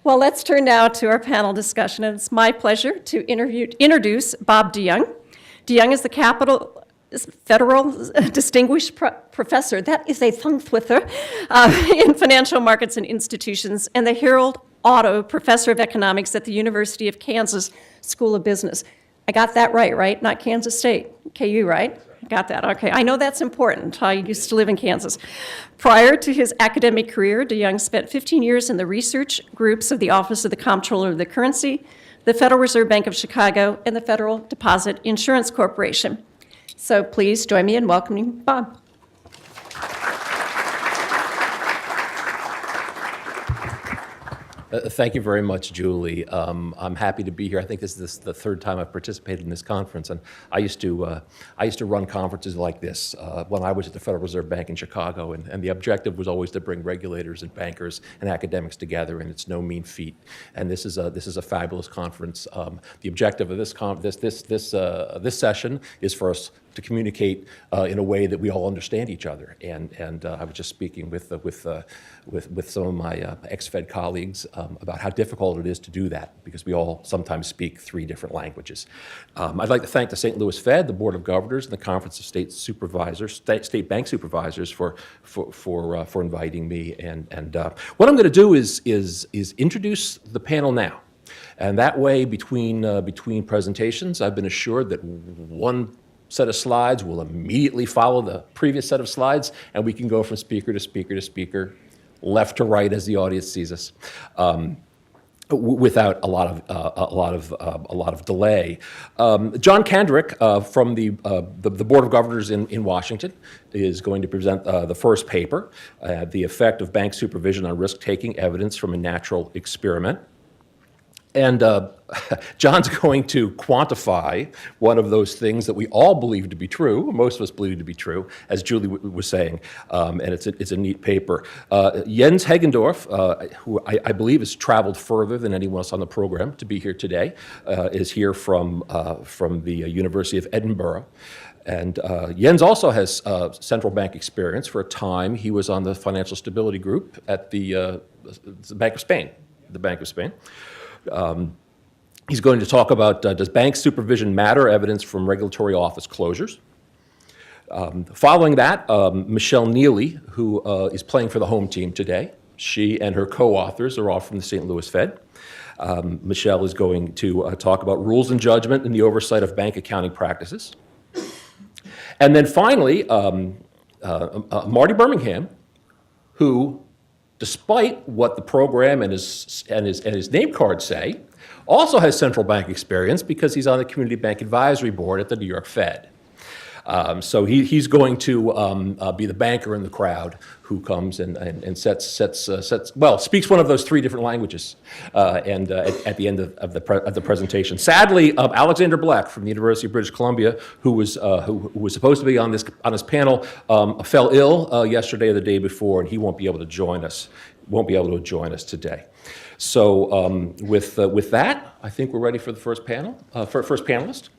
Well, let's turn now to our panel discussion. And it's my pleasure to introduce Bob DeYoung. DeYoung is the Federal Distinguished Professor, that is a tongue twister, in financial markets and institutions, and the Harold Otto Professor of Economics at the University of Kansas School of Business. I got that right? Not Kansas State, KU, right? Got that, okay. I know that's important. I used to live in Kansas. Prior to his academic career, DeYoung spent 15 years in the research groups of the Office of the Comptroller of the Currency, the Federal Reserve Bank of Chicago, and the Federal Deposit Insurance Corporation. So please join me in welcoming Bob. Thank you very much, Julie. I'm happy to be here. I think this is the third time I've participated in this conference, and I used to run conferences like this when I was at the Federal Reserve Bank in Chicago, and the objective was always to bring regulators and bankers and academics together, and it's no mean feat. And this is a fabulous conference. The objective of this session is for us to communicate in a way that we all understand each other. And I was just speaking with some of my ex-Fed colleagues about how difficult it is to do that, because we all sometimes speak 3 different languages. I'd like to thank the St. Louis Fed, the Board of Governors, and the Conference of State State Bank Supervisors for inviting me. And what I'm going to do is introduce the panel now. And that way, between presentations, I've been assured that one set of slides will immediately follow the previous set of slides, and we can go from speaker to speaker to speaker, left to right as the audience sees us, without a lot of delay. John Kendrick from the Board of Governors in Washington is going to present the first paper, The Effect of Bank Supervision on Risk-Taking Evidence from a Natural Experiment. And John's going to quantify one of those things that we all believe to be true, or most of us believe to be true, as Julie was saying, and it's a neat paper. Jens Hagendorf, who I believe has traveled further than anyone else on the program to be here today, is here from the University of Edinburgh. And Jens also has central bank experience. For a time, he was on the Financial Stability Group at the Bank of Spain, He's going to talk about, does bank supervision matter, evidence from regulatory office closures. Following that, Michelle Neely, who is playing for the home team today. She and her co-authors are all from the St. Louis Fed. Michelle is going to talk about rules and judgment in the oversight of bank accounting practices. And then finally, Marty Birmingham, who, despite what the program and his name card say, also has central bank experience because he's on the Community Bank Advisory Board at the New York Fed. So he's going to be the banker in the crowd who comes and speaks one of those 3 different languages at the end of the presentation. Sadly, Alexander Black from the University of British Columbia, who was supposed to be on this panel, fell ill yesterday or the day before, and he won't be able to join us. Today. So with that, I think we're ready for the first panelist.